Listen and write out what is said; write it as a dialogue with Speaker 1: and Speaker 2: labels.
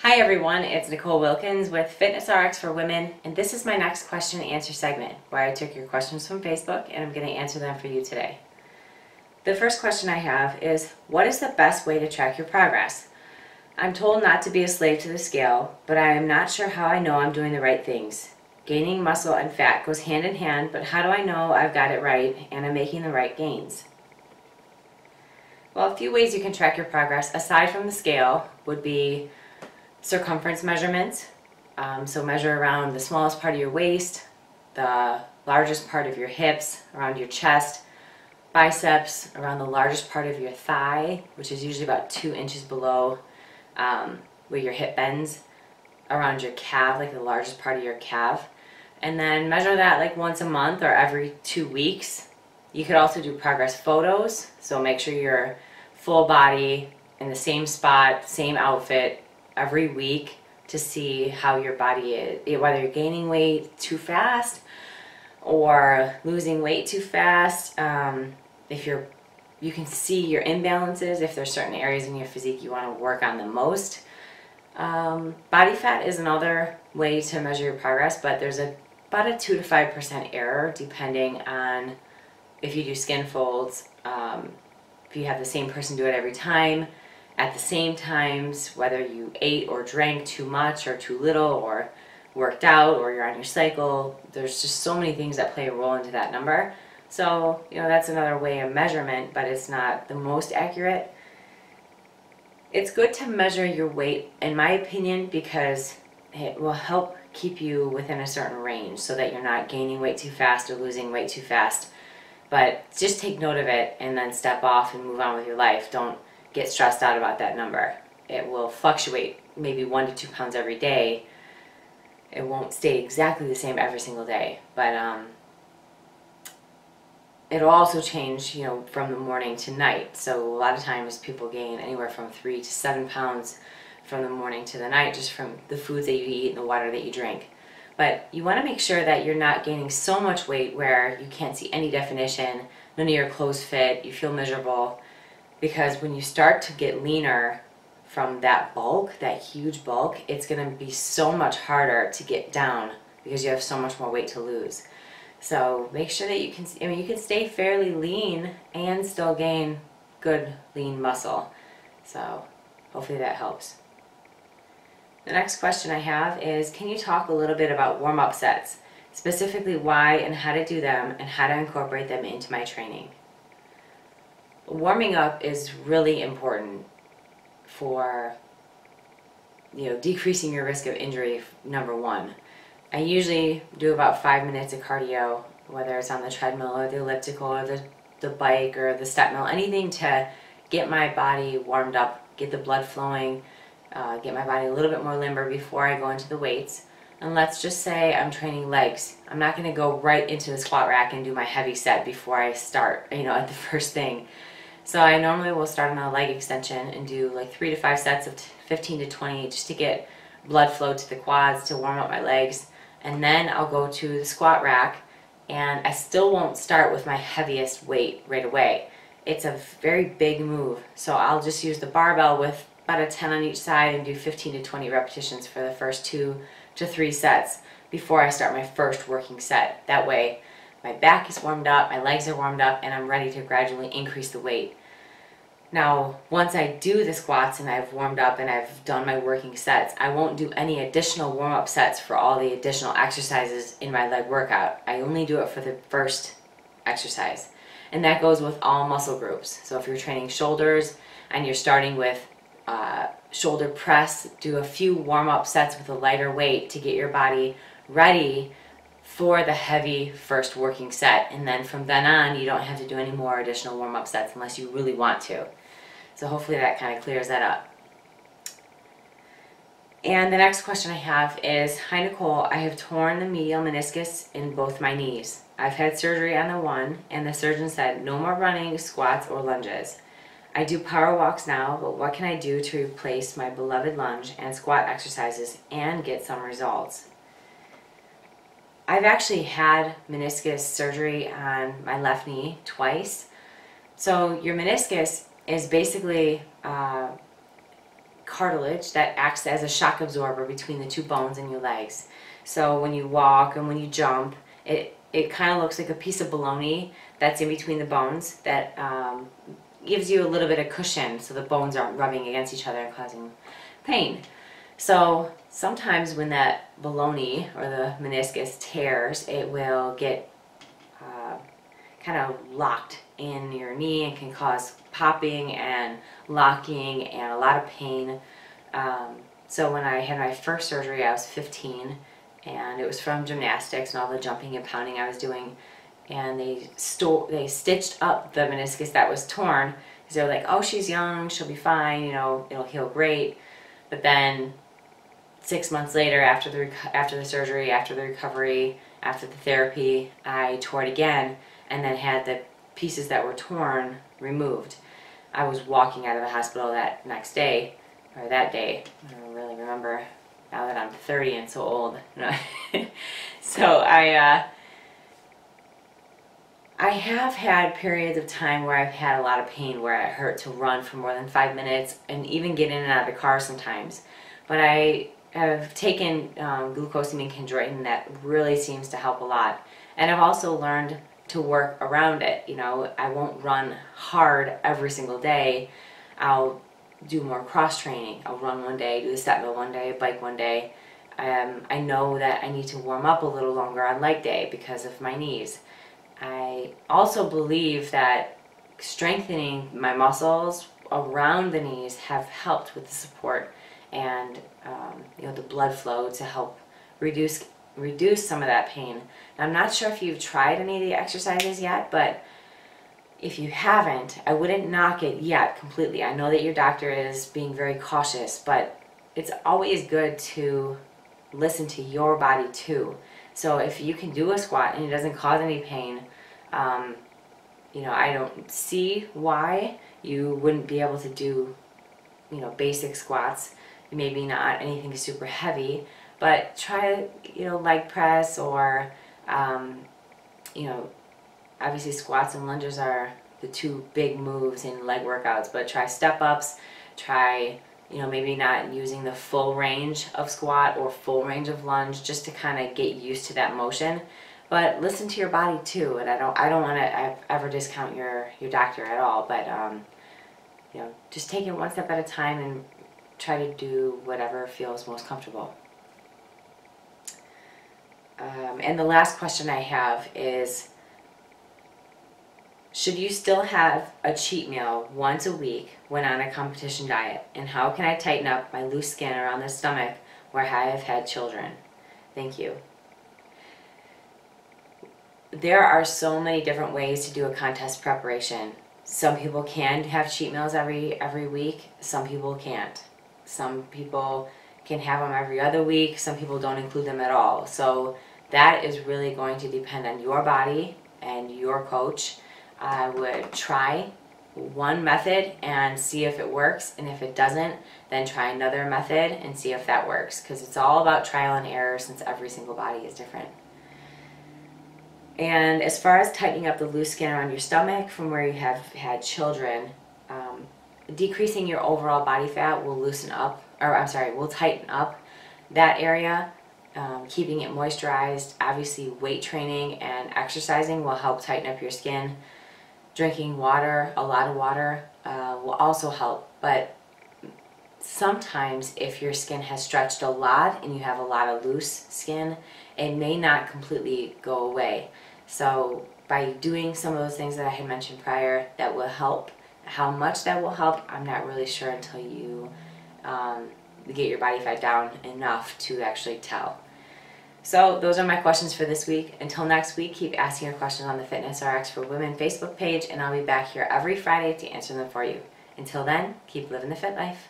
Speaker 1: Hi everyone, it's Nicole Wilkins with FitnessRx for Women, and this is my next question and answer segment where I took your questions from Facebook and I'm going to answer them for you today. The first question I have is, what is the best way to track your progress? I'm told not to be a slave to the scale, but I am not sure how I know I'm doing the right things. Gaining muscle and fat goes hand in hand, but how do I know I've got it right and I'm making the right gains? Well, a few ways you can track your progress aside from the scale would be circumference measurements. So measure around the smallest part of your waist, the largest part of your hips, around your chest, biceps, around the largest part of your thigh, which is usually about 2 inches below where your hip bends, around your calf, like the largest part of your calf. And then measure that like once a month or every 2 weeks. You could also do progress photos, so make sure you're full body in the same spot, same outfit, every week to see how your body is, whether you're gaining weight too fast or losing weight too fast. If you can see your imbalances, if there's certain areas in your physique you want to work on the most. Body fat is another way to measure your progress, but there's about a 2 to 5% error depending on if you do skin folds, if you have the same person do it every time, at the same times, whether you ate or drank too much or too little, or worked out, or you're on your cycle. There's just so many things that play a role into that number. So, that's another way of measurement, but it's not the most accurate. It's good to measure your weight, in my opinion, because it will help keep you within a certain range so that you're not gaining weight too fast or losing weight too fast. But just take note of it and then step off and move on with your life. Don't get stressed out about that number. It will fluctuate maybe 1 to 2 pounds every day. It won't stay exactly the same every single day, but it'll also change, from the morning to night. So a lot of times people gain anywhere from 3 to 7 pounds from the morning to the night, just from the foods that you eat and the water that you drink. But you want to make sure that you're not gaining so much weight where you can't see any definition, none of your clothes fit, you feel miserable. Because when you start to get leaner from that bulk, that huge bulk, it's going to be so much harder to get down because you have so much more weight to lose. So make sure that you can stay fairly lean and still gain good lean muscle. So hopefully that helps. The next question I have is, can you talk a little bit about warm-up sets, specifically why and how to do them and how to incorporate them into my training? Warming up is really important for decreasing your risk of injury, number one. I usually do about 5 minutes of cardio, whether it's on the treadmill or the elliptical or the bike or the step mill, anything to get my body warmed up, get the blood flowing, get my body a little bit more limber before I go into the weights. And let's just say I'm training legs. I'm not going to go right into the squat rack and do my heavy set before I start, at the first thing. So I normally will start on a leg extension and do like 3 to 5 sets of 15 to 20 just to get blood flow to the quads to warm up my legs. And then I'll go to the squat rack, and I still won't start with my heaviest weight right away. It's a very big move. So I'll just use the barbell with about a 10 on each side and do 15 to 20 repetitions for the first 2 to 3 sets before I start my first working set. That way my back is warmed up, my legs are warmed up, and I'm ready to gradually increase the weight. Now, once I do the squats and I've warmed up and I've done my working sets, I won't do any additional warm-up sets for all the additional exercises in my leg workout. I only do it for the first exercise. And that goes with all muscle groups. So if you're training shoulders and you're starting with shoulder press, do a few warm-up sets with a lighter weight to get your body ready for the heavy first working set, and then from then on you don't have to do any more additional warm-up sets unless you really want to. So hopefully that kind of clears that up. And the next question I have is, hi Nicole, I have torn the medial meniscus in both my knees. I've had surgery on the one, and the surgeon said no more running, squats, or lunges. I do power walks now, but what can I do to replace my beloved lunge and squat exercises and get some results? I've actually had meniscus surgery on my left knee twice. So your meniscus is basically cartilage that acts as a shock absorber between the two bones in your legs. So when you walk and when you jump, it kind of looks like a piece of bologna that's in between the bones that gives you a little bit of cushion so the bones aren't rubbing against each other and causing pain. So sometimes when that bologna or the meniscus tears, it will get kind of locked in your knee and can cause popping and locking and a lot of pain. So when I had my first surgery, I was 15, and it was from gymnastics and all the jumping and pounding I was doing, and they stitched up the meniscus that was torn because they were like, oh, she's young, she'll be fine, you know, it'll heal great. But then 6 months later, after the surgery, after the recovery, after the therapy, I tore it again and then had the pieces that were torn removed. I was walking out of the hospital that next day, or that day, I don't really remember now that I'm 30 and so old. So I have had periods of time where I've had a lot of pain, where it hurt to run for more than 5 minutes and even get in and out of the car sometimes. But I have taken glucosamine chondroitin that really seems to help a lot. And I've also learned to work around it. You know, I won't run hard every single day. I'll do more cross training. I'll run one day, do the step mill one day, bike one day. I know that I need to warm up a little longer on leg day because of my knees. I also believe that strengthening my muscles around the knees have helped with the support and you know, the blood flow to help reduce some of that pain. Now, I'm not sure if you've tried any of the exercises yet, but if you haven't, I wouldn't knock it yet completely. I know that your doctor is being very cautious, but it's always good to listen to your body too. So if you can do a squat and it doesn't cause any pain, you know, I don't see why you wouldn't be able to do, you know, basic squats. Maybe not anything super heavy, but try, you know, leg press or, you know, obviously squats and lunges are the two big moves in leg workouts, but try step ups, try, you know, maybe not using the full range of squat or full range of lunge, just to kind of get used to that motion. But listen to your body too, and I don't want to ever discount your doctor at all, but you know, just take it one step at a time and try to do whatever feels most comfortable. And the last question I have is, should you still have a cheat meal once a week when on a competition diet? And how can I tighten up my loose skin around the stomach where I have had children? Thank you. There are so many different ways to do a contest preparation. Some people can have cheat meals every week. Some people can't. Some people can have them every other week. Some people don't include them at all. So that is really going to depend on your body and your coach. I would try one method and see if it works, and if it doesn't, then try another method and see if that works, because it's all about trial and error since every single body is different. And as far as tightening up the loose skin around your stomach from where you have had children, decreasing your overall body fat will will tighten up that area. Keeping it moisturized, obviously weight training and exercising will help tighten up your skin. Drinking water, a lot of water, will also help. But sometimes if your skin has stretched a lot and you have a lot of loose skin, it may not completely go away. So by doing some of those things that I had mentioned prior, that will help. How much that will help, I'm not really sure until you get your body fat down enough to actually tell. So those are my questions for this week. Until next week, keep asking your questions on the FitnessRx for Women Facebook page, and I'll be back here every Friday to answer them for you. Until then, keep living the fit life.